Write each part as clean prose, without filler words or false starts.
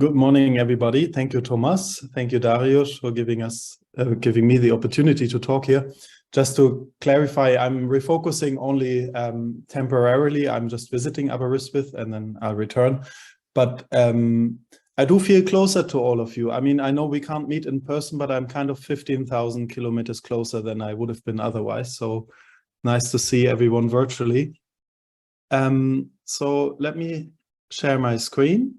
Good morning, everybody. Thank you, Thomas. Thank you, Darius, for giving me the opportunity to talk here. Just to clarify, I'm refocusing only temporarily. I'm just visiting Aberystwyth and then I'll return. But I do feel closer to all of you. I mean, I know we can't meet in person, but I'm kind of 15,000 kilometers closer than I would have been otherwise. So nice to see everyone virtually. So let me share my screen.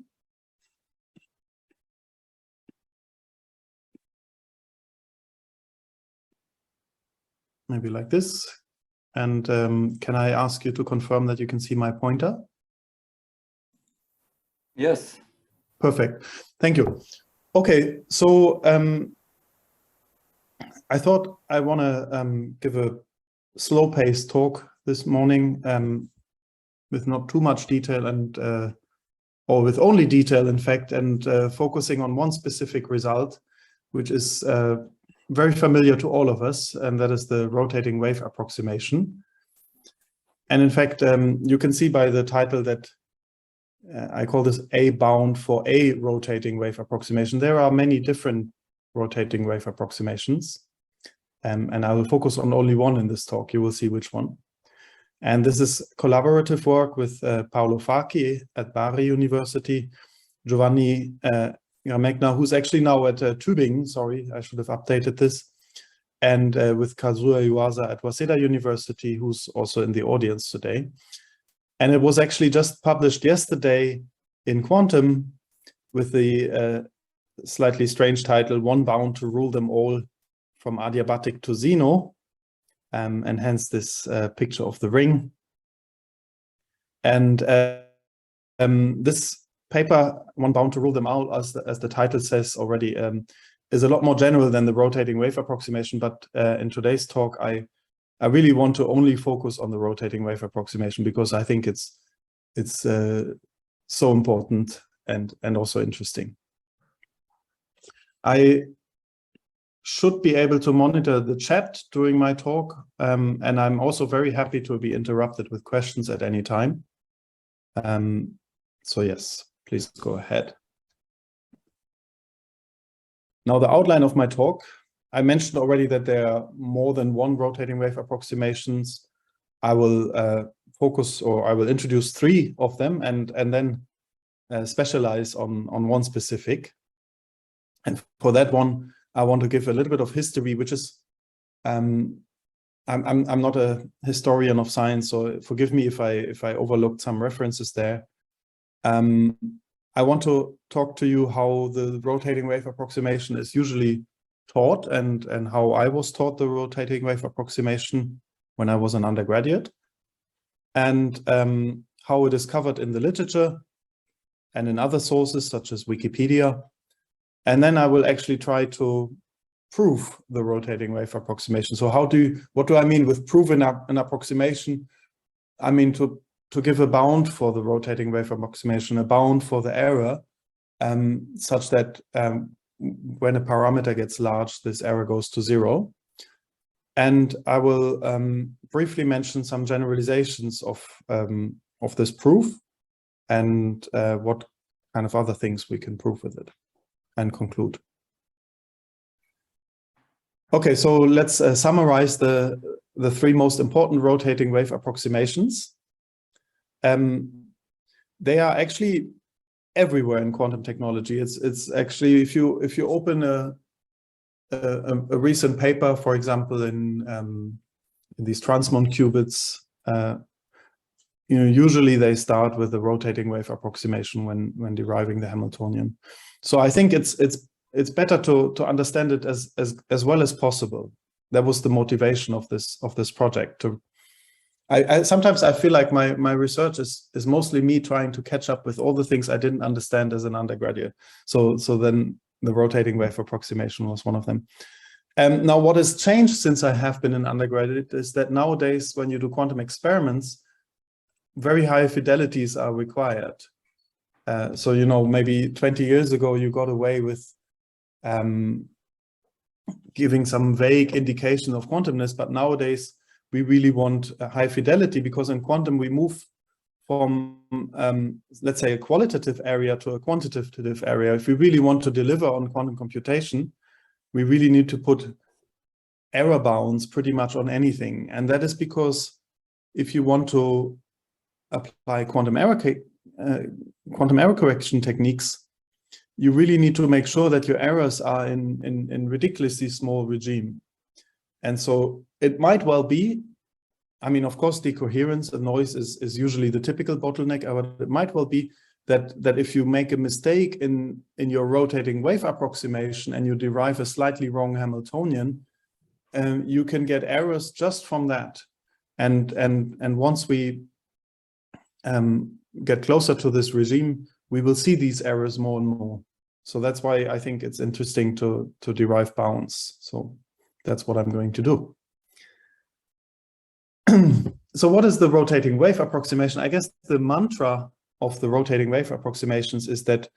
Maybe like this. And can I ask you to confirm that you can see my pointer? Yes. Perfect. Thank you. Okay, so I thought I want to give a slow-paced talk this morning with not too much detail and or with only detail, in fact, and focusing on one specific result, which is very familiar to all of us, and that is the rotating wave approximation. And in fact, you can see by the title that I call this A bound for a rotating wave approximation. There are many different rotating wave approximations, and I will focus on only one in this talk. You will see which one. And this is collaborative work with Paolo Facchi at Bari University, Giovanni Gramegna, who's actually now at Tübingen, sorry, I should have updated this, and with Kazuya Yuasa at Waseda University, who's also in the audience today. And it was actually just published yesterday in Quantum with the slightly strange title, One Bound to Rule Them All from Adiabatic to Zeno, and hence this picture of the ring. And this paper, One Bound to Rule Them All, as the title says already, is a lot more general than the rotating wave approximation. But in today's talk, I really want to only focus on the rotating wave approximation because I think it's so important and also interesting. I should be able to monitor the chat during my talk, and I'm also very happy to be interrupted with questions at any time. So yes, please go ahead. Now, the outline of my talk, I mentioned already that there are more than one rotating wave approximations. I will focus, or I will introduce 3 of them and then specialize on one specific. And for that one, I want to give a little bit of history, which is, I'm not a historian of science, so forgive me if I overlooked some references there. I want to talk to you how the rotating wave approximation is usually taught and how I was taught the rotating wave approximation when I was an undergraduate, and how it is covered in the literature and in other sources such as Wikipedia. And then I will actually try to prove the rotating wave approximation. So what do I mean with proving an approximation? I mean to give a bound for the rotating wave approximation, a bound for the error, such that when a parameter gets large, this error goes to 0. And I will briefly mention some generalizations of this proof and what kind of other things we can prove with it, and conclude. Okay, so let's summarize the 3 most important rotating wave approximations. They are actually everywhere in quantum technology. It's actually, if you open a recent paper, for example, in these transmon qubits, usually they start with the rotating wave approximation when deriving the Hamiltonian. So I think it's better to understand it as well as possible. That was the motivation of this project. Sometimes I feel like my research is mostly me trying to catch up with all the things I didn't understand as an undergraduate. So then the rotating wave approximation was one of them. Now, what has changed since I have been an undergraduate is that nowadays, when you do quantum experiments, very high fidelities are required. So, maybe 20 years ago, you got away with giving some vague indication of quantumness, but nowadays we really want a high fidelity, because in quantum we move from, let's say, a qualitative area to a quantitative area. If we really want to deliver on quantum computation, we really need to put error bounds pretty much on anything. And that is because if you want to apply quantum error correction techniques, you really need to make sure that your errors are in ridiculously small regime. And so it might well be, I mean, of course, decoherence and noise is usually the typical bottleneck, but it might well be that if you make a mistake in your rotating wave approximation and you derive a slightly wrong Hamiltonian, you can get errors just from that. And once we get closer to this regime, we will see these errors more and more. So that's why I think it's interesting to derive bounds. So that's what I'm going to do. So what is the rotating wave approximation? I guess the mantra of the rotating wave approximations is that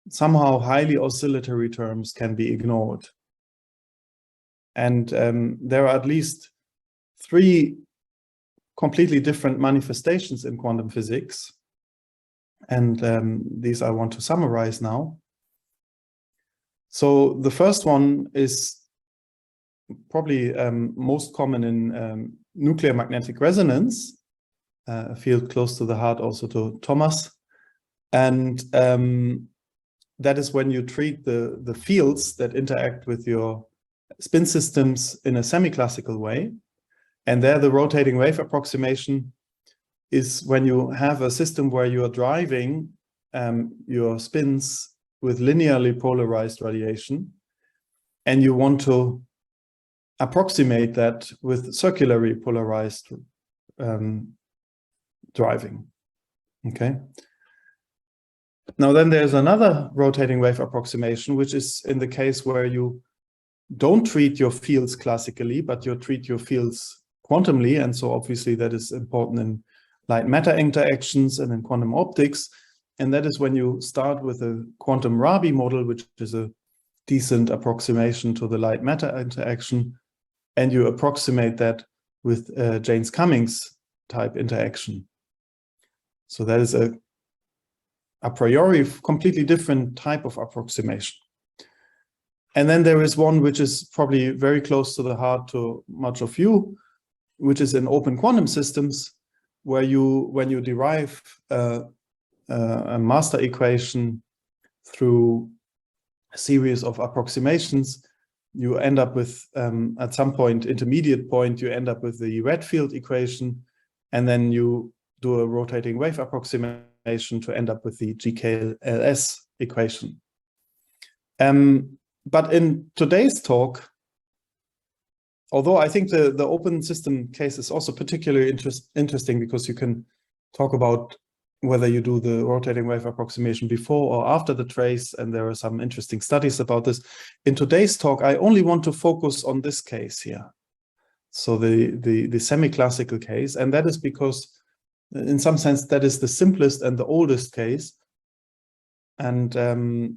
somehow highly oscillatory terms can be ignored. And there are at least 3 completely different manifestations in quantum physics. And these I want to summarize now. So the first one is probably most common in nuclear magnetic resonance, a field close to the heart also to Thomas. And that is when you treat the fields that interact with your spin systems in a semi-classical way. And there the rotating wave approximation is when you have a system where you are driving your spins with linearly polarized radiation, and you want to approximate that with circularly polarized driving. Okay. Now then there's another rotating wave approximation, which is in the case where you don't treat your fields classically, but you treat your fields quantumly. And so obviously that is important in light matter interactions and in quantum optics. And that is when you start with a quantum Rabi model, which is a decent approximation to the light matter interaction, and you approximate that with Jaynes-Cummings type interaction. So that is a priori completely different type of approximation. And then there is one which is probably very close to the heart to much of you, which is in open quantum systems, where when you derive a master equation through a series of approximations, you end up with, at some point, intermediate point, you end up with the Redfield equation, and then you do a rotating wave approximation to end up with the GKLS equation. But in today's talk, although I think the open system case is also particularly interesting because you can talk about whether you do the rotating wave approximation before or after the trace, and there are some interesting studies about this. In today's talk, I only want to focus on this case here. So the semi-classical case, and that is because in some sense that is the simplest and the oldest case, and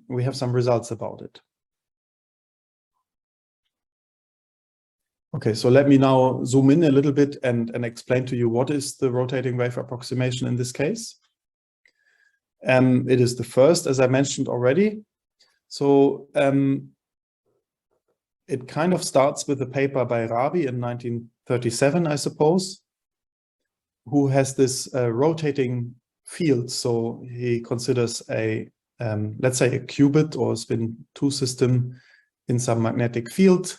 we have some results about it. Okay, so let me now zoom in a little bit and explain to you what is the rotating wave approximation in this case. It is the first, as I mentioned already. So it kind of starts with a paper by Rabi in 1937, I suppose, who has this rotating field. So he considers a, let's say, a qubit or spin 2 system in some magnetic field.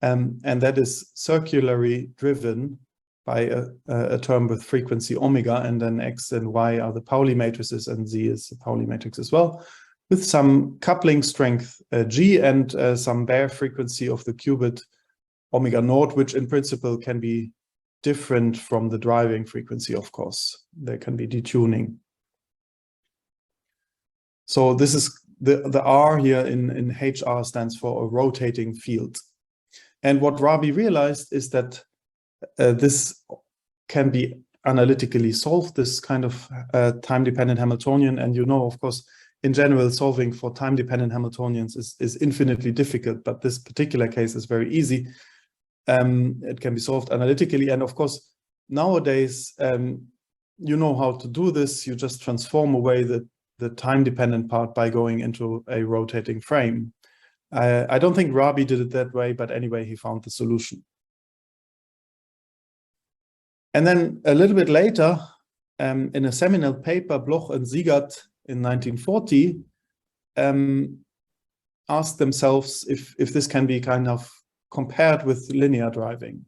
And that is circularly driven by a term with frequency omega, and then X and Y are the Pauli matrices, and Z is the Pauli matrix as well, with some coupling strength G and some bare frequency of the qubit omega naught, which in principle can be different from the driving frequency, of course. There can be detuning. So this is the R here in HR stands for a rotating field. And what Rabi realized is that this can be analytically solved, this kind of time-dependent Hamiltonian. And you know, of course, in general, solving for time-dependent Hamiltonians is infinitely difficult, but this particular case is very easy. It can be solved analytically. And of course, nowadays, you know how to do this. You just transform away the time-dependent part by going into a rotating frame. I don't think Rabi did it that way, but anyway, he found the solution. And then a little bit later, in a seminal paper, Bloch and Siegert in 1940 asked themselves if this can be kind of compared with linear driving.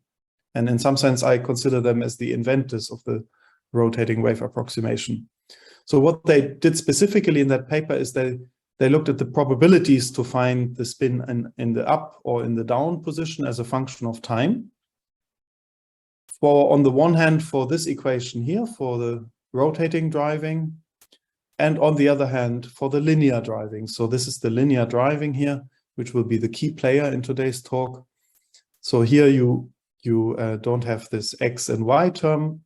And in some sense, I consider them as the inventors of the rotating wave approximation. So what they did specifically in that paper is they looked at the probabilities to find the spin in the up or in the down position as a function of time. For, on the one hand, for this equation here, for the rotating driving, and on the other hand, for the linear driving. So this is the linear driving here, which will be the key player in today's talk. So here you don't have this x and y term,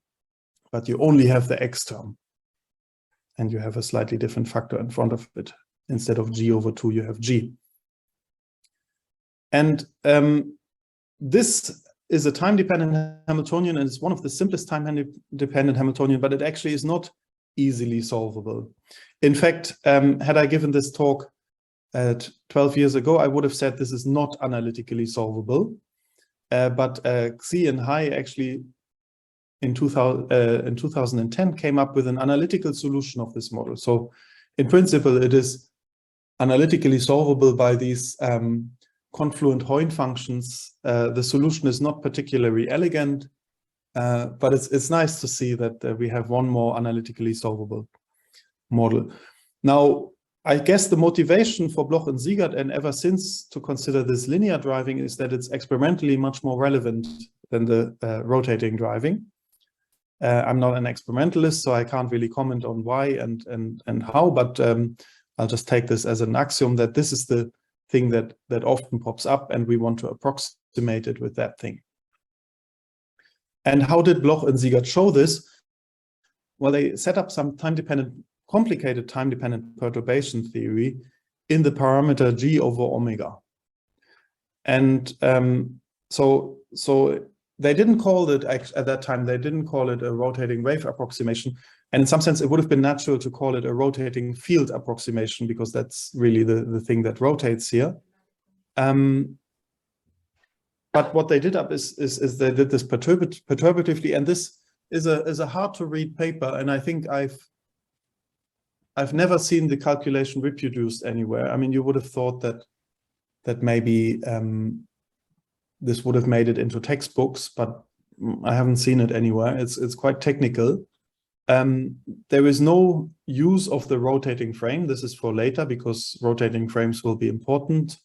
but you only have the x term. And you have a slightly different factor in front of it. Instead of g over 2, you have g. And this is a time-dependent Hamiltonian, and it's one of the simplest time-dependent Hamiltonian, but it actually is not easily solvable. In fact, had I given this talk 12 years ago, I would have said this is not analytically solvable. But Xi and Hai actually in 2010 came up with an analytical solution of this model. So in principle, it is analytically solvable by these confluent Hoyne functions. The solution is not particularly elegant, but it's nice to see that we have one more analytically solvable model. Now, I guess the motivation for Bloch and Siegert and ever since to consider this linear driving is that it's experimentally much more relevant than the rotating driving. I'm not an experimentalist, so I can't really comment on why and how, but I'll just take this as an axiom that this is the thing that often pops up, and we want to approximate it with that thing. And how did Bloch and Siegert show this? Well, they set up some complicated time-dependent perturbation theory in the parameter g over omega. And so they didn't call it, at that time, they didn't call it a rotating wave approximation. And in some sense, it would have been natural to call it a rotating field approximation, because that's really the thing that rotates here. But what they did is they did this perturbatively, and this is a hard to read paper, and I think I've never seen the calculation reproduced anywhere. I mean, you would have thought that maybe this would have made it into textbooks, but I haven't seen it anywhere. It's quite technical. There is no use of the rotating frame. This is for later, because rotating frames will be important.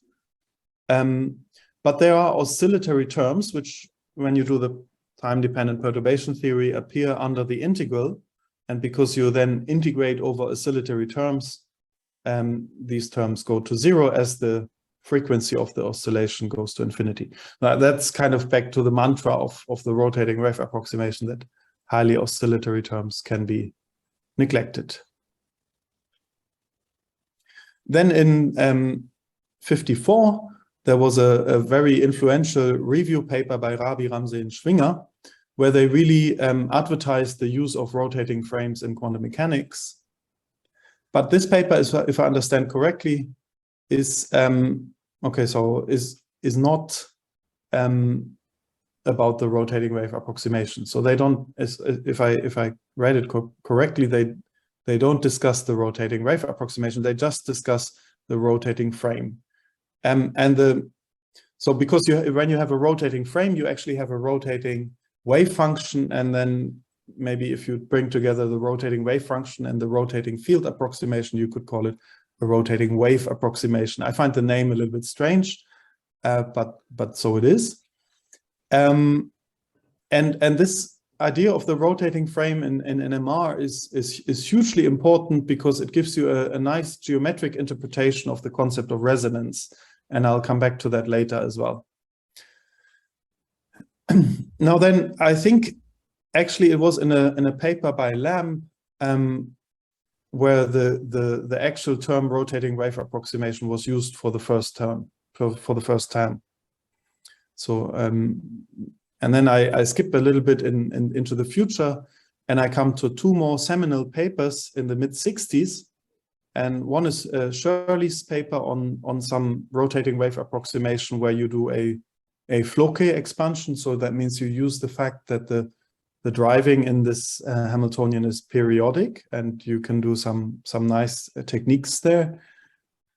But there are oscillatory terms, which, when you do the time-dependent perturbation theory, appear under the integral. And because you then integrate over oscillatory terms, these terms go to 0 as the frequency of the oscillation goes to infinity. Now, that's kind of back to the mantra of the rotating wave approximation, that highly oscillatory terms can be neglected. Then in 54, there was a very influential review paper by Rabi, Ramsey, and Schwinger, where they really advertised the use of rotating frames in quantum mechanics. But this paper, if I understand correctly, is is not about the rotating wave approximation. So they don't, if I read it correctly, they don't discuss the rotating wave approximation. They just discuss the rotating frame. So because when you have a rotating frame, you actually have a rotating wave function, and then maybe if you bring together the rotating wave function and the rotating field approximation, you could call it a rotating wave approximation. I find the name a little bit strange, but so it is. And this idea of the rotating frame in NMR is hugely important, because it gives you a nice geometric interpretation of the concept of resonance. And I'll come back to that later as well. Now then, I think actually it was in a paper by Lamb where the actual term rotating wave approximation was used for the first time. So and then I skip a little bit into the future, And I come to two more seminal papers in the mid-60s. And one is Shirley's paper on some rotating wave approximation where you do a Floquet expansion. So that means you use the fact that the driving in this Hamiltonian is periodic, and you can do some nice techniques there.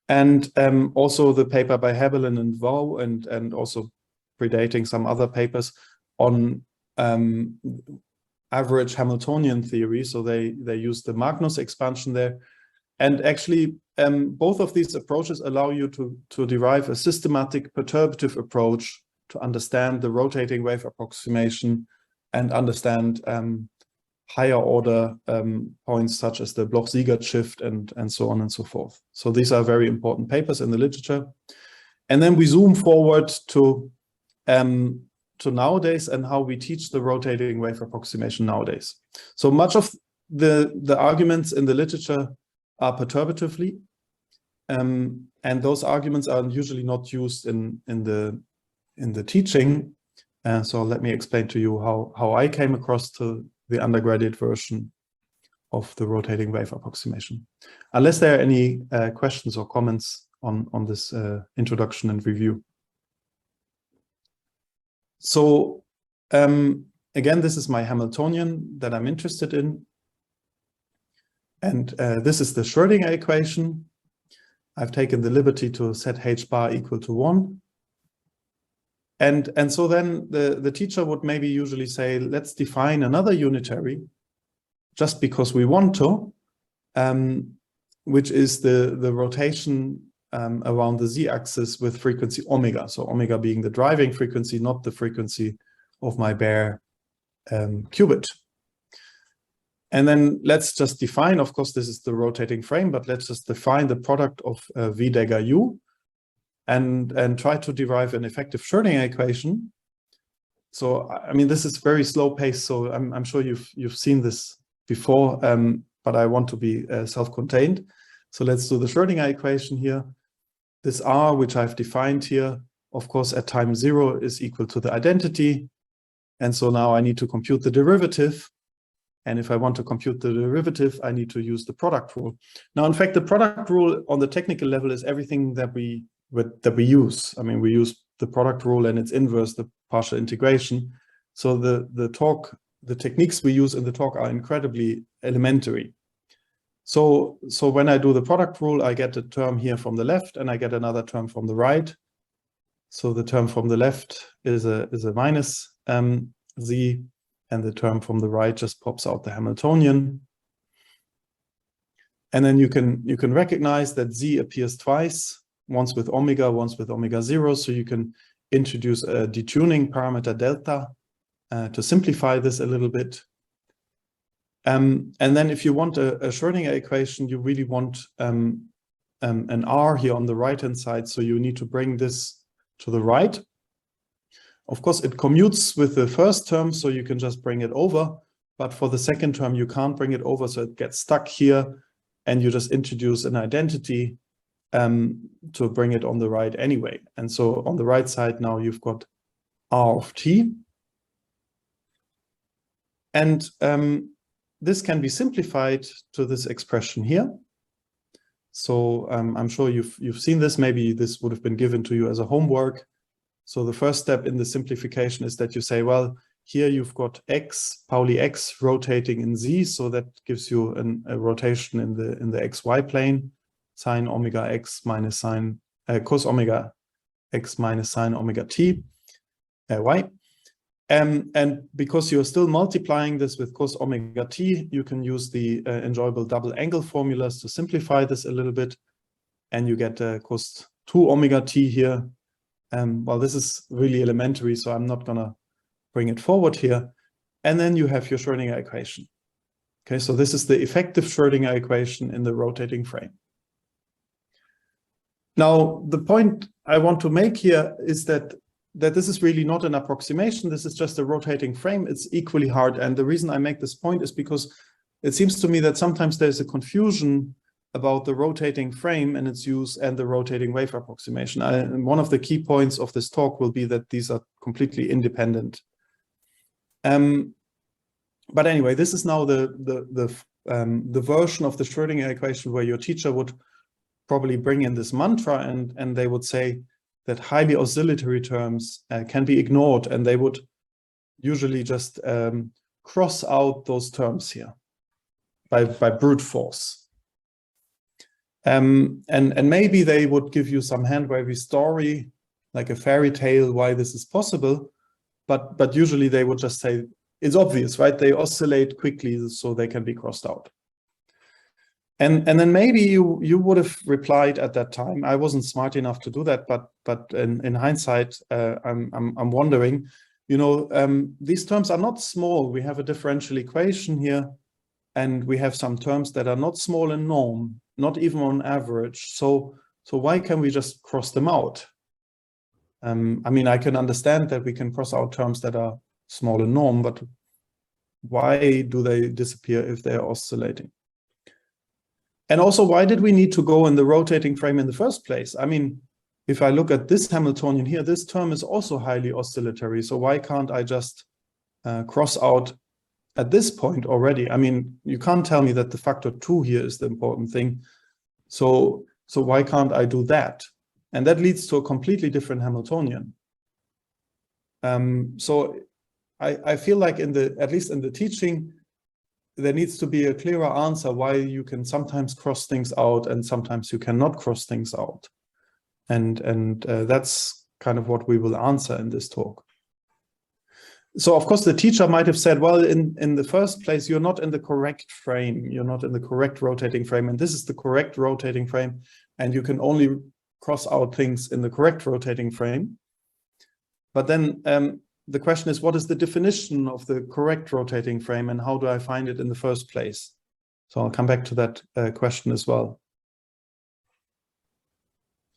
And also the paper by Hebelin and Vaux, and also predating some other papers on average Hamiltonian theory. So they use the Magnus expansion there. And actually, both of these approaches allow you to derive a systematic perturbative approach to understand the rotating wave approximation and understand higher order points such as the Bloch-Siegert shift and so on and so forth. So these are very important papers in the literature. And then we zoom forward to nowadays and how we teach the rotating wave approximation nowadays. So much of the arguments in the literature are perturbatively, and those arguments are usually not used in the teaching. So let me explain to you how I came across to the undergraduate version of the rotating wave approximation. Unless there are any questions or comments on this introduction and review. So again, this is my Hamiltonian that I'm interested in. And this is the Schrodinger equation. I've taken the liberty to set h bar equal to 1. And so then the teacher would maybe usually say, let's define another unitary just because we want to, which is the rotation around the z-axis with frequency omega. So omega being the driving frequency, not the frequency of my bare qubit. And then let's just define, of course, this is the rotating frame, but let's just define the product of V dagger U and try to derive an effective Schrodinger equation. So, I mean, this is very slow pace, so I'm sure you've seen this before, but I want to be self-contained. So let's do the Schrodinger equation here. This R, which I've defined here, of course, at time 0 is equal to the identity. And so now I need to compute the derivative. And if I want to compute the derivative, I need to use the product rule. Now, in fact, the product rule on the technical level is everything that we use. I mean, we use the product rule and its inverse, the partial integration. So the techniques we use in the talk are incredibly elementary. So when I do the product rule, I get a term here from the left and I get another term from the right. So the term from the left is a minus z, and the term from the right just pops out the Hamiltonian. And then you can recognize that z appears twice, once with omega 0. So you can introduce a detuning parameter delta to simplify this a little bit. And then if you want a Schrodinger equation, you really want an R here on the right-hand side. So you need to bring this to the right. Of course, it commutes with the first term, so you can just bring it over. But for the second term, you can't bring it over, so it gets stuck here. And you just introduce an identity to bring it on the right anyway. And so on the right side, now you've got R of t. And this can be simplified to this expression here. So I'm sure you've seen this. Maybe this would have been given to you as a homework. So the first step in the simplification is that you say, well, here you've got x, Pauli x rotating in z. So that gives you a rotation in the xy plane, sine omega x minus sine cos omega x minus sine omega t y. And because you're still multiplying this with cos omega t, you can use the enjoyable double angle formulas to simplify this a little bit. And you get cos 2 omega t here. Well, this is really elementary, so I'm not going to bring it forward here. And then you have your Schrodinger equation. Okay, so this is the effective Schrodinger equation in the rotating frame. Now, the point I want to make here is that this is really not an approximation. This is just a rotating frame. It's equally hard. And the reason I make this point is because it seems to me that sometimes there's a confusion about the rotating frame and its use and the rotating wave approximation. And one of the key points of this talk will be that these are completely independent. But anyway, this is now the version of the Schrodinger equation where your teacher would probably bring in this mantra, and they would say that highly oscillatory terms can be ignored, and they would usually just cross out those terms here by brute force. And maybe they would give you some hand-wavy story, like a fairy tale, why this is possible, but usually they would just say, it's obvious, right? They oscillate quickly, so they can be crossed out. And then maybe you would have replied at that time. I wasn't smart enough to do that, but in hindsight, I'm wondering, you know, these terms are not small. We have a differential equation here, and we have some terms that are not small in norm, not even on average. So why can we just cross them out? I mean, I can understand that we can cross out terms that are small in norm, but why do they disappear if they are oscillating? And also, why did we need to go in the rotating frame in the first place? I mean, if I look at this Hamiltonian here, this term is also highly oscillatory. So why can't I just cross out at this point already? I mean, you can't tell me that the factor 2 here is the important thing. So why can't I do that? And that leads to a completely different Hamiltonian. So I feel like at least in the teaching, there needs to be a clearer answer why you can sometimes cross things out and sometimes you cannot cross things out. And that's kind of what we will answer in this talk. So of course the teacher might have said, well, in the first place, you're not in the correct frame. You're not in the correct rotating frame. And this is the correct rotating frame. And you can only cross out things in the correct rotating frame. But then the question is, what is the definition of the correct rotating frame and how do I find it in the first place? So I'll come back to that question as well.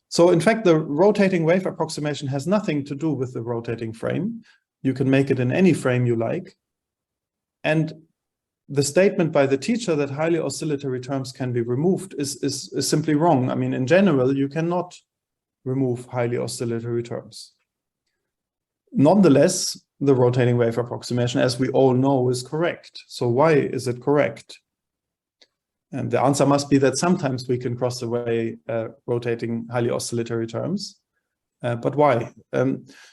So in fact, the rotating wave approximation has nothing to do with the rotating frame. You can make it in any frame you like. And the statement by the teacher that highly oscillatory terms can be removed is simply wrong. I mean, in general, you cannot remove highly oscillatory terms. Nonetheless, the rotating wave approximation, as we all know, is correct. So why is it correct? And the answer must be that sometimes we can cross away rotating highly oscillatory terms. But why?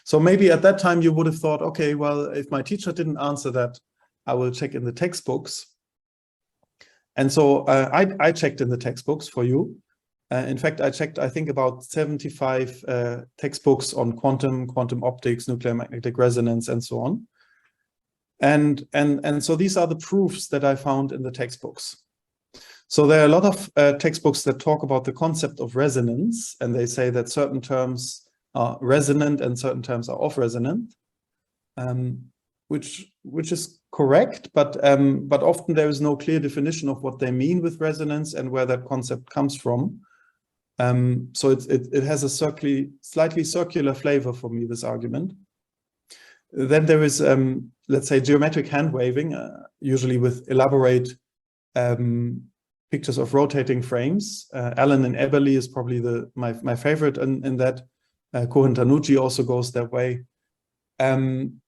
So maybe at that time you would have thought, okay, well, if my teacher didn't answer that, I will check in the textbooks. And so I checked in the textbooks for you. In fact, I checked, I think, about 75 textbooks on quantum optics, nuclear magnetic resonance, and so on. And so these are the proofs that I found in the textbooks. So there are a lot of textbooks that talk about the concept of resonance, and they say that certain terms are resonant and certain terms are off-resonant, which is correct, but often there is no clear definition of what they mean with resonance and where that concept comes from. So it has a slightly circular flavor for me, this argument. Then there is, let's say, geometric hand waving, usually with elaborate pictures of rotating frames. Allen and Eberle is probably my favorite in that. Cohen-Tanucci also goes that way. And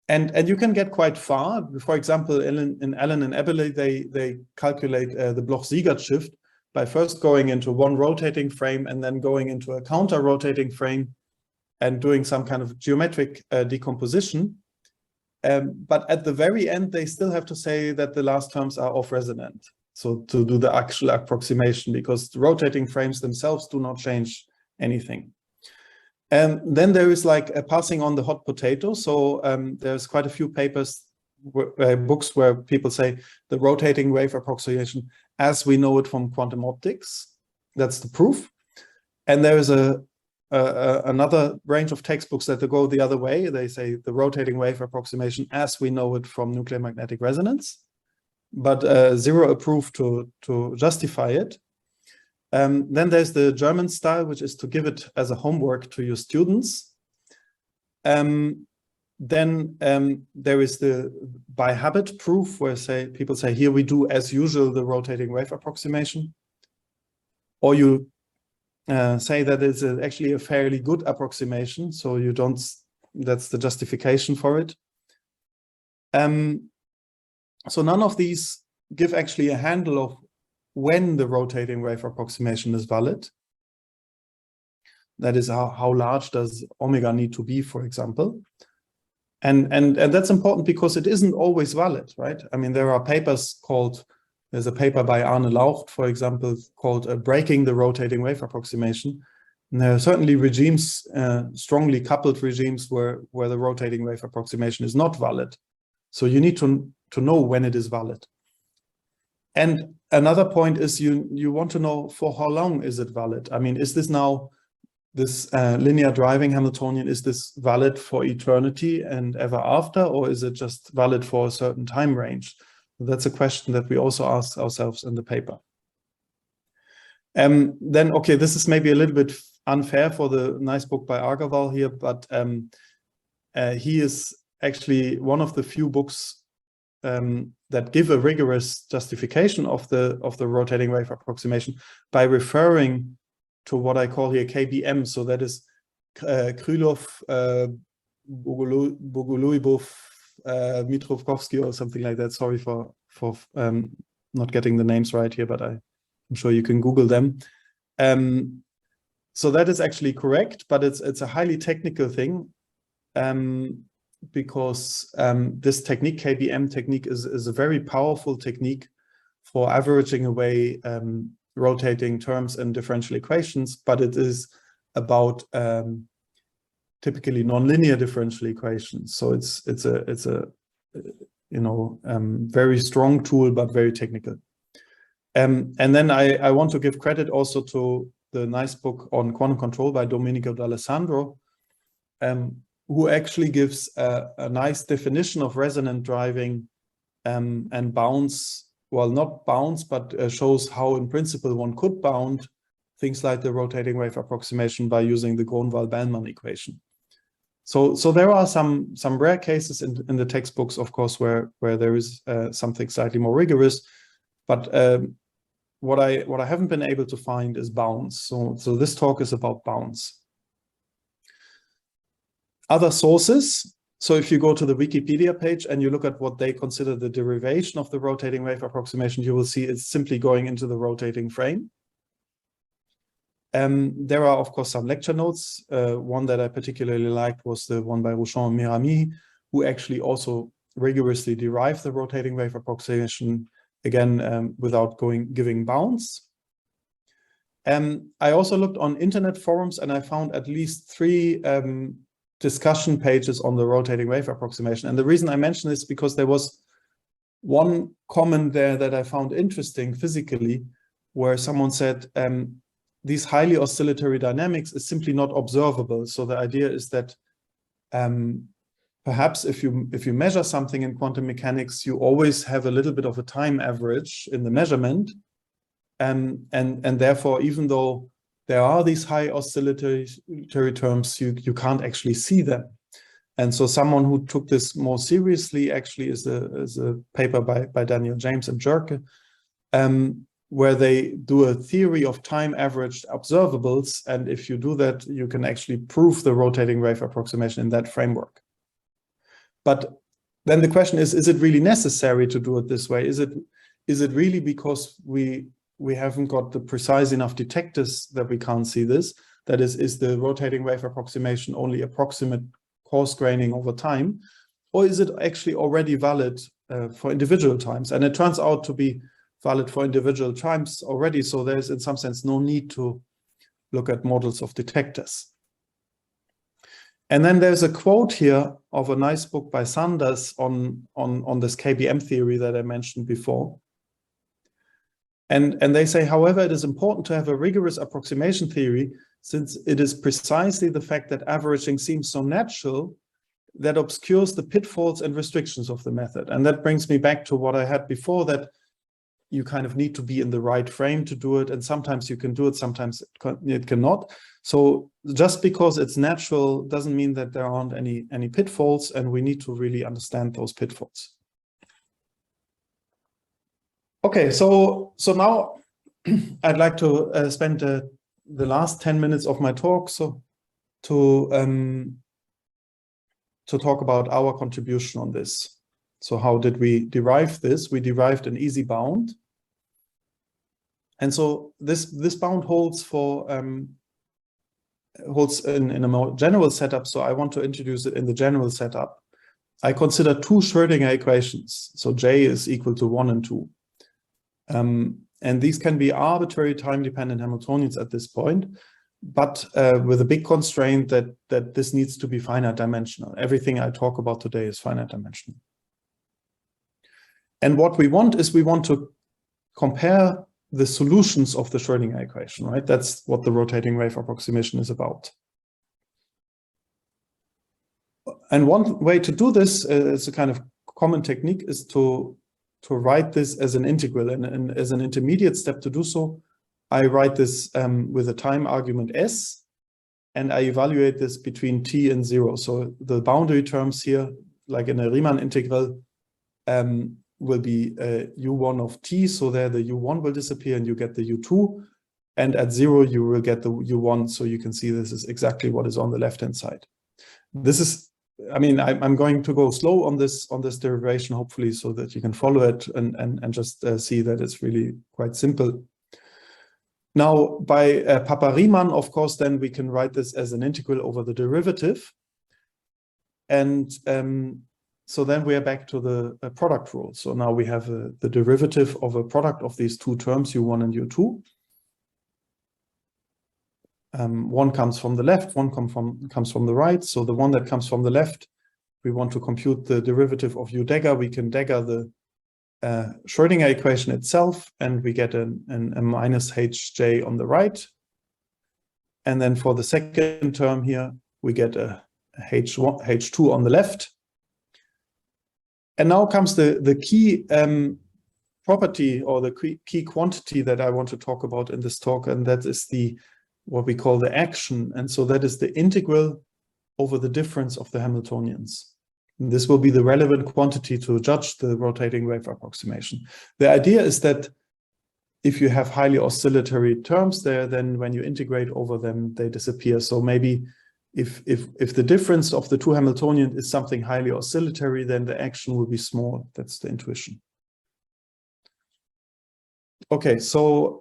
you can get quite far. For example, in Allen and Eberle, they calculate the Bloch-Siegert shift by first going into one rotating frame and then going into a counter-rotating frame and doing some kind of geometric decomposition. But at the very end, they still have to say that the last terms are off-resonant. So to do the actual approximation, because the rotating frames themselves do not change anything. And then there is like a passing on the hot potato. So there's quite a few papers, books where people say the rotating wave approximation as we know it from quantum optics. That's the proof. And there is another range of textbooks that go the other way. They say the rotating wave approximation as we know it from nuclear magnetic resonance, but zero proof to justify it. Then there's the German style, which is to give it as a homework to your students. Then there is the by habit proof, where people say, here we do as usual the rotating wave approximation. Or you say that it's actually a fairly good approximation, so you don't, that's the justification for it. So none of these give actually a handle of when the rotating wave approximation is valid. That is, how large does omega need to be, for example. And that's important because it isn't always valid, right? I mean, there are papers called, there's a paper by Arne Laucht, for example, called Breaking the Rotating Wave Approximation. And there are certainly regimes, strongly coupled regimes where the rotating wave approximation is not valid. So you need to know when it is valid. And another point is you want to know for how long is it valid? I mean, is this now, this linear driving Hamiltonian, is this valid for eternity and ever after, or is it just valid for a certain time range? That's a question that we also ask ourselves in the paper. Then, okay, this is maybe a little bit unfair for the nice book by Agarwal here, but he is actually one of the few books that give a rigorous justification of the rotating wave approximation by referring to what I call here KBM. So that is Krylov, Bogoluibov, Mitrovkovsky, or something like that. Sorry for not getting the names right here, but I'm sure you can Google them. So that is actually correct, but it's a highly technical thing, because this technique, KBM technique, is a very powerful technique for averaging away rotating terms in differential equations, but it is about typically nonlinear differential equations. So it's a very strong tool, but very technical. And then I want to give credit also to the nice book on quantum control by Domenico D'Alessandro, who actually gives a nice definition of resonant driving and bounds. Well, not bounds, but shows how in principle one could bound things like the rotating wave approximation by using the Grunwald-Bellman equation. So there are some rare cases in the textbooks, of course, where there is something slightly more rigorous, but what I haven't been able to find is bounds. So this talk is about bounds. Other sources. So if you go to the Wikipedia page and you look at what they consider the derivation of the rotating wave approximation, you will see it's simply going into the rotating frame. There are, of course, some lecture notes. One that I particularly liked was the one by Rouchon and Mirami, who actually also rigorously derived the rotating wave approximation, again, without giving bounds. I also looked on internet forums and I found at least 3 discussion pages on the rotating wave approximation. And the reason I mention this is because there was one comment there that I found interesting physically, where someone said these highly oscillatory dynamics is simply not observable. So the idea is that perhaps if you measure something in quantum mechanics, you always have a little bit of a time average in the measurement, and therefore, even though there are these high oscillatory terms, you can't actually see them. And so someone who took this more seriously actually is a paper by Daniel James and Jerke, where they do a theory of time averaged observables. And if you do that, you can actually prove the rotating wave approximation in that framework. But then the question is it really necessary to do it this way? Is it really because we haven't got the precise enough detectors that we can't see this? That is the rotating wave approximation only approximate coarse graining over time? Or is it actually already valid for individual times? And it turns out to be valid for individual times already. So there's in some sense no need to look at models of detectors. And then there's a quote here of a nice book by Sanders on this KBM theory that I mentioned before. And they say, however, it is important to have a rigorous approximation theory, since it is precisely the fact that averaging seems so natural that obscures the pitfalls and restrictions of the method. And that brings me back to what I had before, that you kind of need to be in the right frame to do it. And sometimes you can do it, sometimes it cannot. So just because it's natural doesn't mean that there aren't any pitfalls, and we need to really understand those pitfalls. Okay, so now I'd like to spend the last 10 minutes of my talk to talk about our contribution on this. So how did we derive this? We derived an easy bound. And so this bound holds for holds in a more general setup. So I want to introduce it in the general setup. I consider two Schrodinger equations. So J is equal to 1 and 2. And these can be arbitrary time-dependent Hamiltonians at this point, but with a big constraint that this needs to be finite dimensional. Everything I talk about today is finite dimensional. And what we want is we want to compare the solutions of the Schrodinger equation, right? That's what the rotating wave approximation is about. And one way to do this, it's a kind of common technique, is to write this as an integral. And as an intermediate step to do so, I write this with a time argument s, and I evaluate this between t and 0. So the boundary terms here, like in a Riemann integral, will be u1 of t. So there the u1 will disappear and you get the u2. And at 0, you will get the u1. So you can see this is exactly what is on the left-hand side. This is, I mean, I'm going to go slow on this derivation, hopefully, so that you can follow it and just see that it's really quite simple. Now, by Papa-Riemann, of course, then we can write this as an integral over the derivative. And so then we are back to the product rule. So now we have the derivative of a product of these two terms, u1 and u2. One comes from the left, one comes from the right. So the one that comes from the left, we want to compute the derivative of u dagger. We can dagger the Schrodinger equation itself, and we get a minus hj on the right. And then for the second term here, we get a h2 on the left. And now comes the key property, or the key quantity that I want to talk about in this talk, and that is what we call the action. And so that is the integral over the difference of the Hamiltonians. And this will be the relevant quantity to judge the rotating wave approximation. The idea is that if you have highly oscillatory terms there, then when you integrate over them, they disappear. So maybe if the difference of the two Hamiltonians is something highly oscillatory, then the action will be small. That's the intuition. Okay, so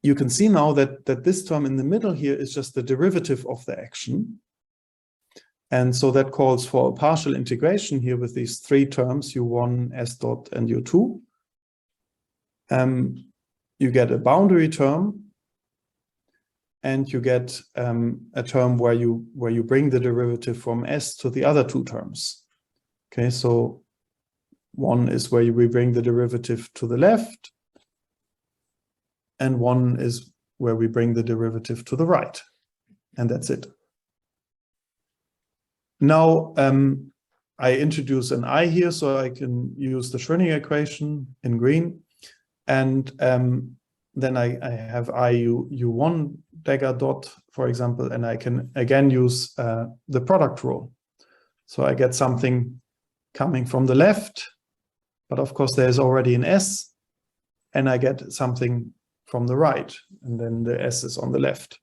you can see now that this term in the middle here is just the derivative of the action. And so that calls for a partial integration here with these three terms, u1, s dot, and u2. You get a boundary term, and you get a term where you bring the derivative from s to the other two terms. Okay, so one is where we bring the derivative to the left, and one is where we bring the derivative to the right, and that's it. Now, I introduce an I here, so I can use the Schrodinger equation in green, and then I have u1 dagger dot, for example, and I can again use the product rule. So I get something coming from the left, but of course there's already an s, and I get something from the right, and then the s is on the left.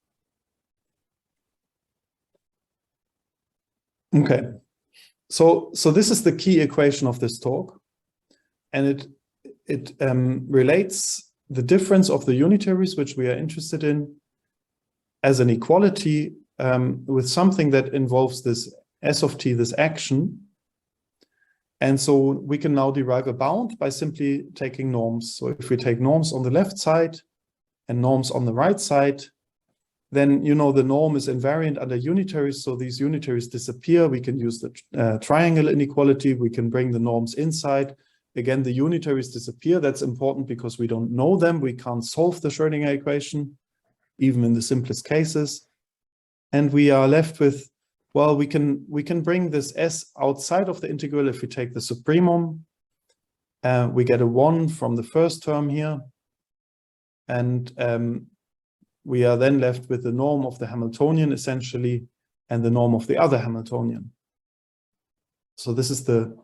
Okay, so this is the key equation of this talk, and it relates the difference of the unitaries, which we are interested in, as an equality with something that involves this s of t, this action. And so we can now derive a bound by simply taking norms. So if we take norms on the left side and norms on the right side, then you know the norm is invariant under unitaries, so these unitaries disappear. We can use the triangle inequality. We can bring the norms inside. Again, the unitaries disappear. That's important because we don't know them. We can't solve the Schrodinger equation, even in the simplest cases. And we are left with, well, we can bring this s outside of the integral. If we take the supremum, we get a 1 from the first term here. And we are then left with the norm of the Hamiltonian, essentially, and the norm of the other Hamiltonian. So this is the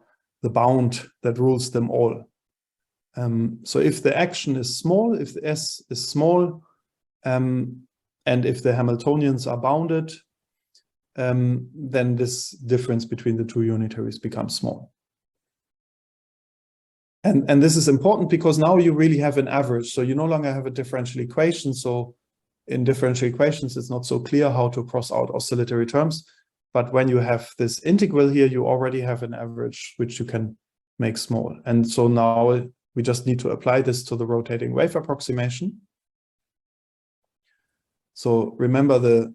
bound that rules them all. So if the action is small, if the s is small, and if the Hamiltonians are bounded, then this difference between the two unitaries becomes small. And this is important because now you really have an average. So you no longer have a differential equation. So in differential equations, it's not so clear how to cross out oscillatory terms. But when you have this integral here, you already have an average, which you can make small. And so now we just need to apply this to the rotating wave approximation. So remember the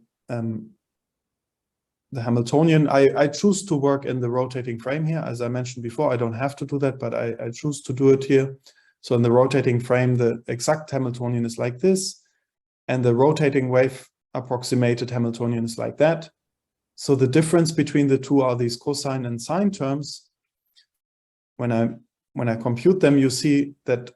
Hamiltonian, I choose to work in the rotating frame here. As I mentioned before, I don't have to do that, but I choose to do it here. So in the rotating frame, the exact Hamiltonian is like this, and the rotating wave approximated Hamiltonian is like that. So the difference between the two are these cosine and sine terms. When I compute them, you see that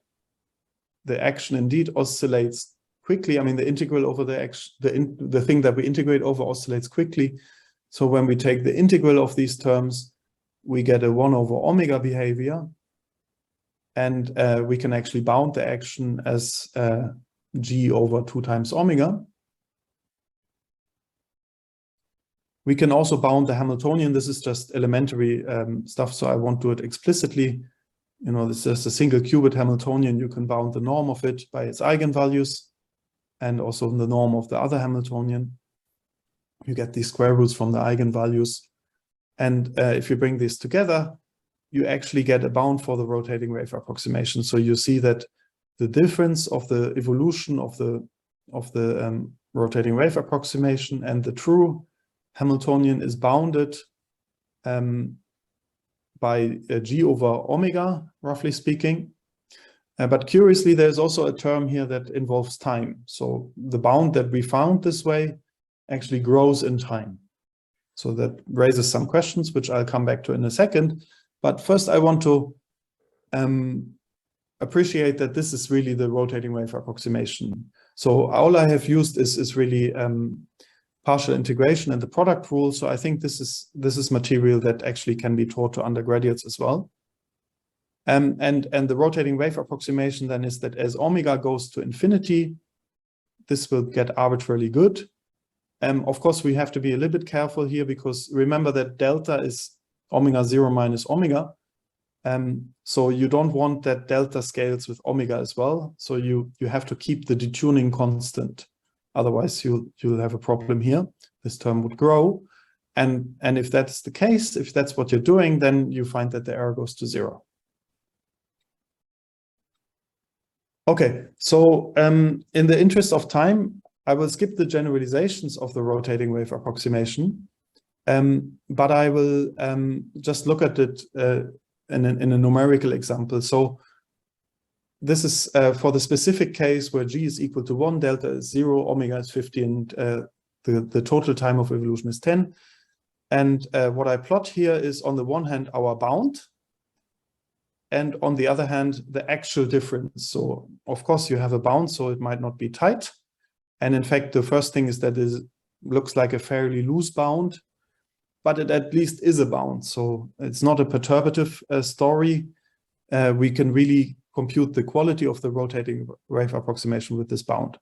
the action indeed oscillates quickly. I mean, the integral over the action, the thing that we integrate over oscillates quickly. So when we take the integral of these terms, we get a 1 over omega behavior. And we can actually bound the action as g over 2 times omega. We can also bound the Hamiltonian. This is just elementary stuff, so I won't do it explicitly. You know, this is just a single qubit Hamiltonian. You can bound the norm of it by its eigenvalues and also the norm of the other Hamiltonian. You get these square roots from the eigenvalues. And if you bring these together, you actually get a bound for the rotating wave approximation. So you see that the difference of the evolution of the rotating wave approximation and the true Hamiltonian is bounded by g over omega, roughly speaking. But curiously, there's also a term here that involves time. So the bound that we found this way actually grows in time. So that raises some questions, which I'll come back to in a second. But first, I want to appreciate that this is really the rotating wave approximation. So all I have used is really partial integration and the product rule. So I think this is material that actually can be taught to undergraduates as well. And the rotating wave approximation then is that as omega goes to infinity, this will get arbitrarily good. Of course, we have to be a little bit careful here because remember that delta is omega 0 minus omega. So you don't want that delta scales with omega as well. So you have to keep the detuning constant. Otherwise, you'll have a problem here. This term would grow. And if that's the case, if that's what you're doing, then you find that the error goes to 0. Okay, so in the interest of time, I will skip the generalizations of the rotating wave approximation, but I will just look at it in a numerical example. So this is for the specific case where g is equal to 1, delta is 0, omega is 50, and the total time of evolution is 10. And what I plot here is on the one hand our bound, and on the other hand the actual difference. So of course you have a bound, so it might not be tight. And in fact, the first thing is that it looks like a fairly loose bound, but it at least is a bound. So it's not a perturbative story. We can really compute the quality of the rotating wave approximation with this bound.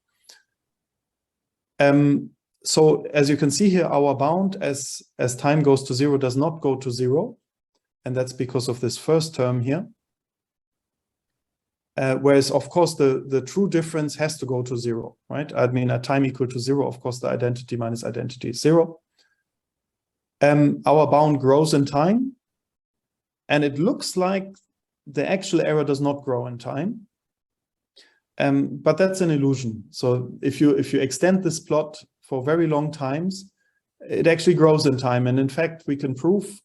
So as you can see here, our bound as time goes to 0 does not go to 0. And that's because of this first term here. Whereas, of course, the true difference has to go to 0, right? I mean, at time equal to 0, of course, the identity minus identity is 0. Our bound grows in time, and it looks like the actual error does not grow in time. But that's an illusion. So if you extend this plot for very long times, it actually grows in time. And in fact, we can prove,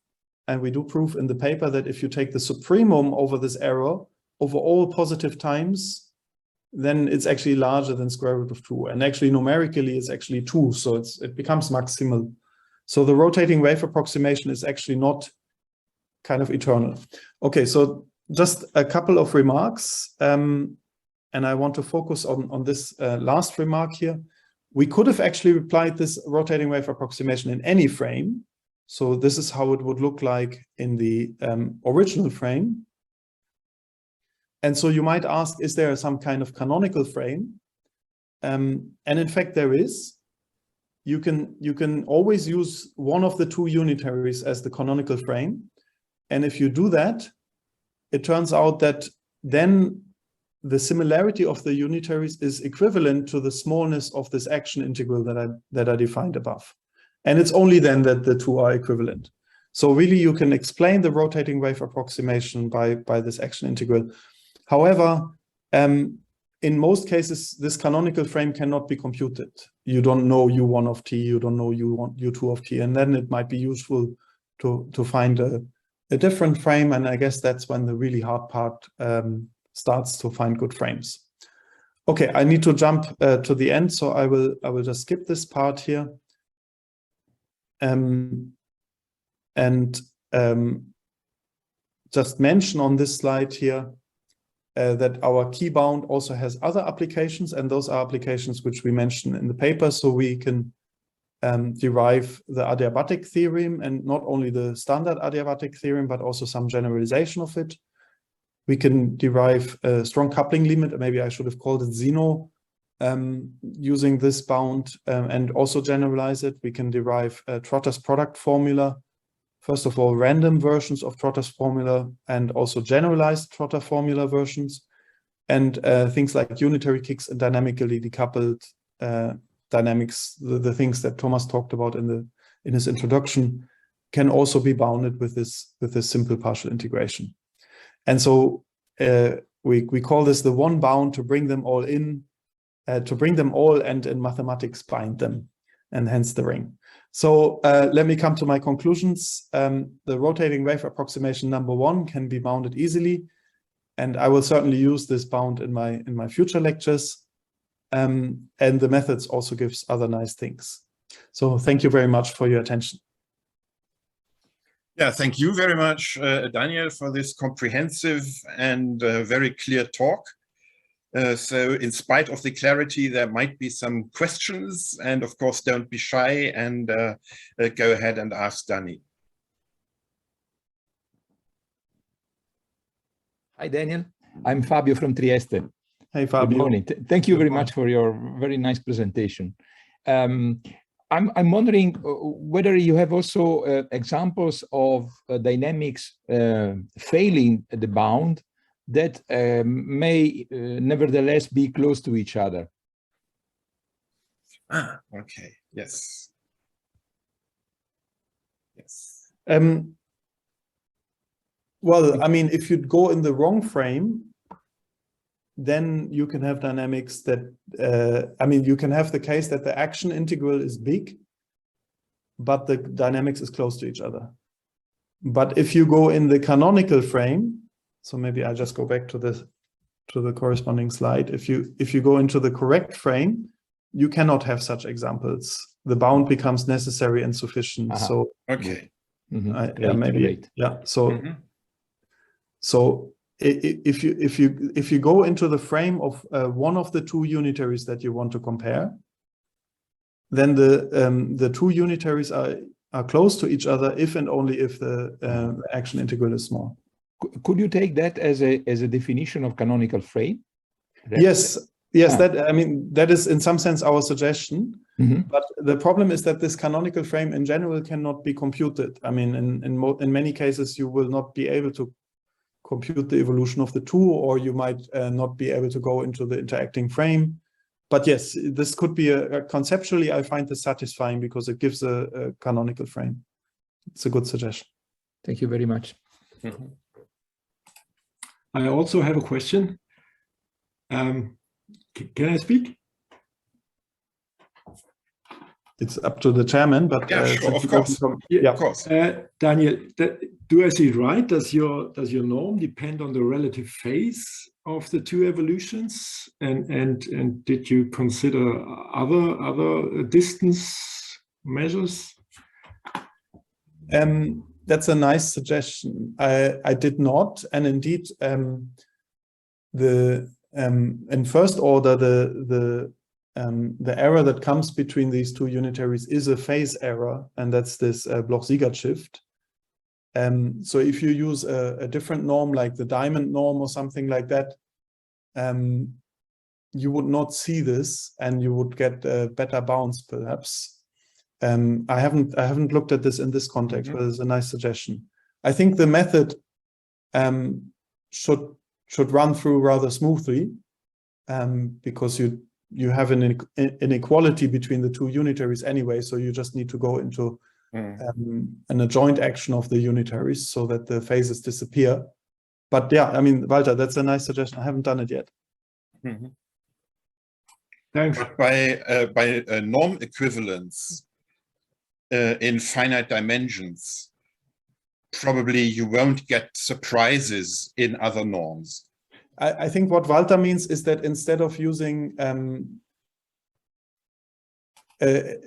and we do prove in the paper, that if you take the supremum over this error, over all positive times, then it's actually larger than square root of 2. And actually numerically it's actually 2, so it becomes maximal. So the rotating wave approximation is actually not kind of eternal. Okay, so just a couple of remarks, and I want to focus on this last remark here. We could have actually applied this rotating wave approximation in any frame. So this is how it would look like in the original frame. And so you might ask, is there some kind of canonical frame? And in fact, there is. you can always use one of the two unitaries as the canonical frame. And if you do that, it turns out that then the similarity of the unitaries is equivalent to the smallness of this action integral that I defined above. And it's only then that the two are equivalent. So really you can explain the rotating wave approximation by this action integral. However, in most cases, this canonical frame cannot be computed. You don't know U1 of t, you don't know U2 of t, and then it might be useful to find a different frame. And I guess that's when the really hard part starts to find good frames. Okay, I need to jump to the end, so I will just skip this part here. Just mention on this slide here that our key bound also has other applications, and those are applications which we mentioned in the paper. So we can derive the adiabatic theorem, and not only the standard adiabatic theorem, but also some generalization of it. We can derive a strong coupling limit, maybe I should have called it Zeno, using this bound, and also generalize it. We can derive a Trotter's product formula. First of all, random versions of Trotter's formula, and also generalized Trotter formula versions, and things like unitary kicks and dynamically decoupled dynamics, the things that Thomas talked about in his introduction, can also be bounded with this simple partial integration. And so we call this the one bound to bring them all in, to bring them all and in mathematics bind them, and hence the ring. So let me come to my conclusions. The rotating wave approximation number 1 can be bounded easily, and I will certainly use this bound in my future lectures. And the methods also gives other nice things. So thank you very much for your attention. Yeah, thank you very much, Daniel, for this comprehensive and very clear talk. So in spite of the clarity, there might be some questions, and of course, don't be shy and go ahead and ask Danny. Hi, Daniel. I'm Fabio from Trieste. Hey, Fabio. Good morning. Thank you very much for your very nice presentation. I'm wondering whether you have also examples of dynamics failing the bound that may nevertheless be close to each other. Ah, okay. Yes. Yes. Well, I mean, if you go in the wrong frame, then you can have dynamics that, I mean, you can have the case that the action integral is big, but the dynamics is close to each other. But if you go in the canonical frame, so maybe I just go back to the corresponding slide. If you go into the correct frame, you cannot have such examples. The bound becomes necessary and sufficient. So okay. Yeah, maybe yeah. So so if you go into the frame of one of the two unitaries that you want to compare, then the two unitaries are close to each other if and only if the action integral is small. Could you take that as a definition of canonical frame? Yes, that, I mean, that is in some sense our suggestion. But the problem is that this canonical frame in general cannot be computed. I mean, in many cases you will not be able to compute the evolution of the two, or you might not be able to go into the interacting frame. But yes, this could be conceptually, I find this satisfying because it gives a canonical frame. It's a good suggestion. Thank you very much. I also have a question. Can I speak? It's up to the chairman, but yeah, sure, of course. Of course. Daniel, do I see it right? Does your norm depend on the relative phase of the two evolutions? And did you consider other distance measures? That's a nice suggestion. I did not, and indeed, in first order, the error that comes between these two unitaries is a phase error, and that's this Bloch-Siegert shift. So if you use a different norm, like the diamond norm or something like that, you would not see this, and you would get better bounds, perhaps. I haven't looked at this in this context, but it's a nice suggestion. I think the method should run through rather smoothly, because you have an inequality between the two unitaries anyway, so you just need to go into an adjoint action of the unitaries so that the phases disappear. But yeah, I mean, Walter, that's a nice suggestion. I haven't done it yet. Thanks. But by norm equivalence in finite dimensions, probably you won't get surprises in other norms. I think what Walter means is that instead of using,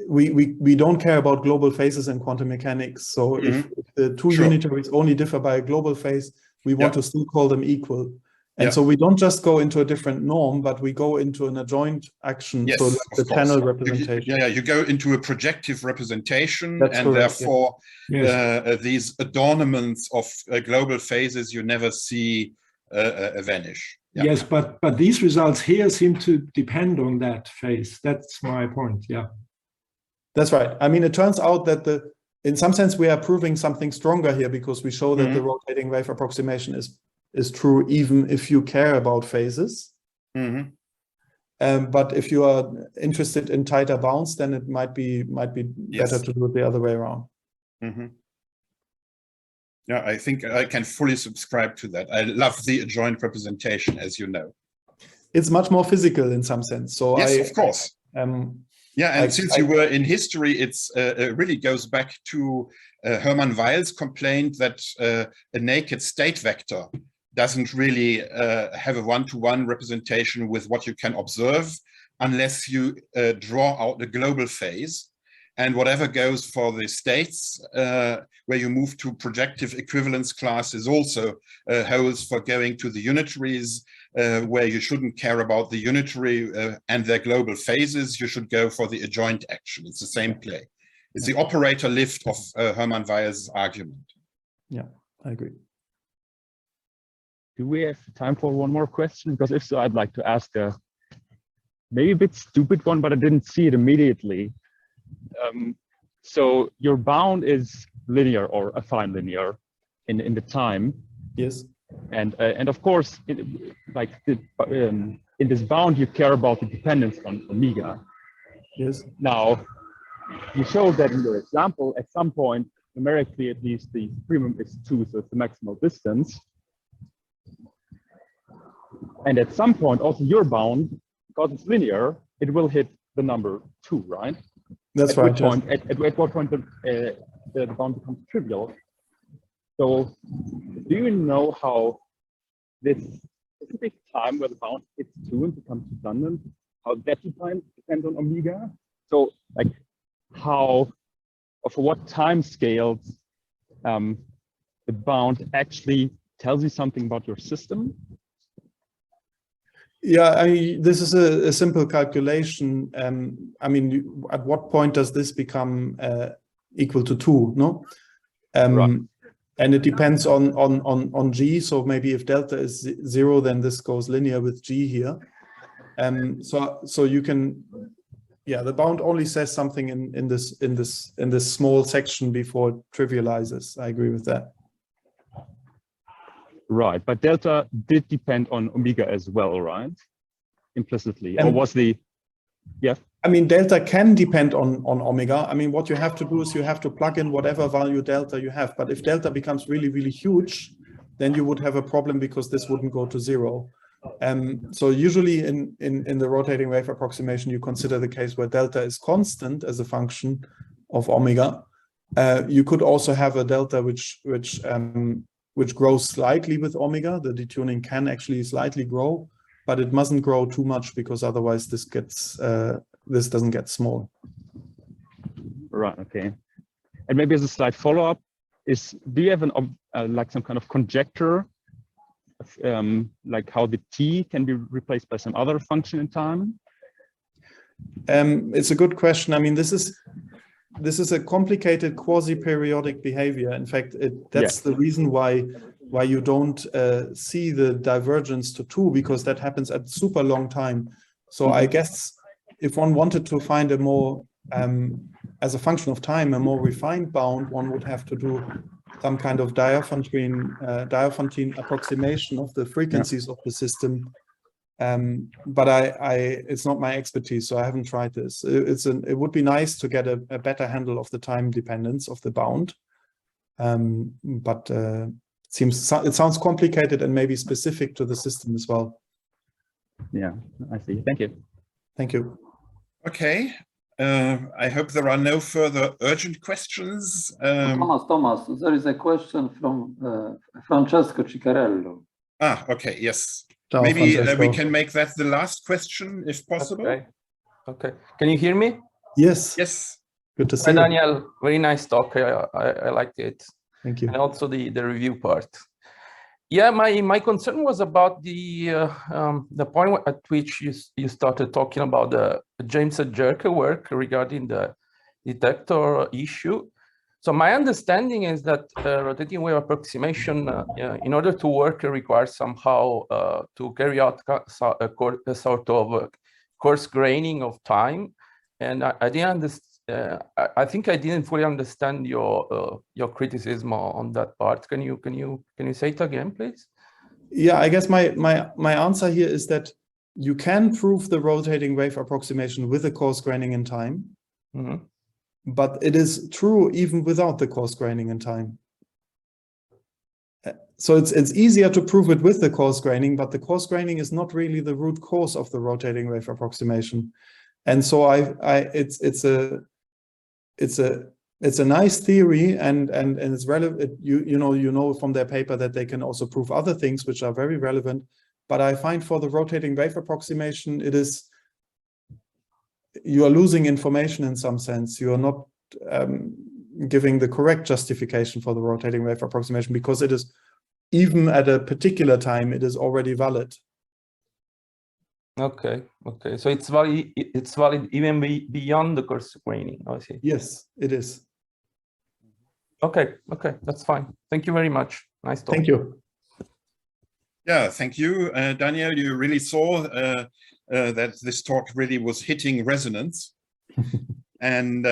we don't care about global phases in quantum mechanics. So if the two unitaries only differ by a global phase, we want to still call them equal. And so we don't just go into a different norm, but we go into an adjoint action. Yes, so the channel representation. You go into a projective representation. That's and correct, therefore these adornments of global phases you never see vanish. Yes, but these results here seem to depend on that phase. That's my point. Yeah, that's right. I mean, it turns out that in some sense we are proving something stronger here, because we show that the rotating wave approximation is true even if you care about phases. But if you are interested in tighter bounds, then it might be better to do it the other way around. Yeah, I think I can fully subscribe to that. I love the adjoint representation, as you know. It's much more physical in some sense. So yes, of course. Since you were in history, it really goes back to Hermann Weyl's complaint that a naked state vector doesn't really have a one-to-one representation with what you can observe unless you draw out the global phase. And whatever goes for the states, where you move to projective equivalence classes, also holds for going to the unitaries, where you shouldn't care about the unitary and their global phases. You should go for the adjoint action. It's the same play. It's the operator lift of Hermann Weyl's argument. Yeah, I agree. Do we have time for one more question? Because if so, I'd like to ask a maybe a bit stupid one, but I didn't see it immediately. So your bound is linear or affine linear in the time. Yes. And of course, in this bound, you care about the dependence on omega. Yes. Now, you showed that in your example, at some point, numerically, at least the premium is 2, so it's the maximal distance. And at some point, also your bound, because it's linear, it will hit the number 2, right? That's right. At what point the bound becomes trivial. So do you know how this specific time where the bound hits 2 and becomes redundant, how that depends on omega? So like how, or for what time scales the bound actually tells you something about your system? Yeah, this is a simple calculation. I mean, at what point does this become equal to 2? No, right. And it depends on G. So maybe if delta is 0, then this goes linear with G here. So you can, yeah, the bound only says something in this small section before it trivializes. I agree with that. Right, but delta did depend on omega as well, right? Implicitly, or was the, yeah? I mean, delta can depend on omega. I mean, what you have to do is you have to plug in whatever value delta you have. But if delta becomes really, really huge, then you would have a problem because this wouldn't go to 0. So usually in the rotating wave approximation, you consider the case where delta is constant as a function of omega. You could also have a delta which grows slightly with omega. The detuning can actually slightly grow, but it mustn't grow too much because otherwise this doesn't get small. Right. Okay. And maybe as a slight follow-up, do you have like some kind of conjecture of, like how the t can be replaced by some other function in time? It's a good question. I mean, this is a complicated quasi-periodic behavior. In fact, that's the reason why you don't see the divergence to 2, because that happens at super long time. So I guess if one wanted to find a more as a function of time, a more refined bound, one would have to do some kind of Diophantine approximation of the frequencies of the system. But it's not my expertise, so I haven't tried this. It would be nice to get a better handle of the time dependence of the bound. But it sounds complicated and maybe specific to the system as well. Yeah, I see. Thank you. Thank you. Okay. I hope there are no further urgent questions. Thomas, there is a question from Francesco Ciccarello. Okay, yes. Ciao, Maybe Francesco. we can make that the last question, if possible. Okay. Okay. Can you hear me? Yes. Yes. Good to see Hi, you. Daniel. Very nice talk. I liked it. Thank you. And also the review part. Yeah, my concern was about the point at which you started talking about the James Jerker work regarding the detector issue. So my understanding is that rotating wave approximation, in order to work, requires somehow to carry out a sort of coarse graining of time. And I didn't understand. I think I didn't fully understand your criticism on that part. Can you say it again, please? Yeah, I guess my answer here is that you can prove the rotating wave approximation with a coarse graining in time. Mm-hmm. But it is true even without the coarse graining in time. So it's easier to prove it with the coarse graining, but the coarse graining is not really the root cause of the rotating wave approximation. And so it's a nice theory, and it's relevant. You know from their paper that they can also prove other things which are very relevant. But I find for the rotating wave approximation, you are losing information in some sense. You are not giving the correct justification for the rotating wave approximation, because it is, even at a particular time, it is already valid. Okay. Okay. So it's valid. It's valid even beyond the coarse graining. I see. Yes, it is. Okay. Okay. That's fine. Thank you very much. Nice talk. Thank you. Yeah, thank you, Daniel. You really saw that this talk really was hitting resonance. And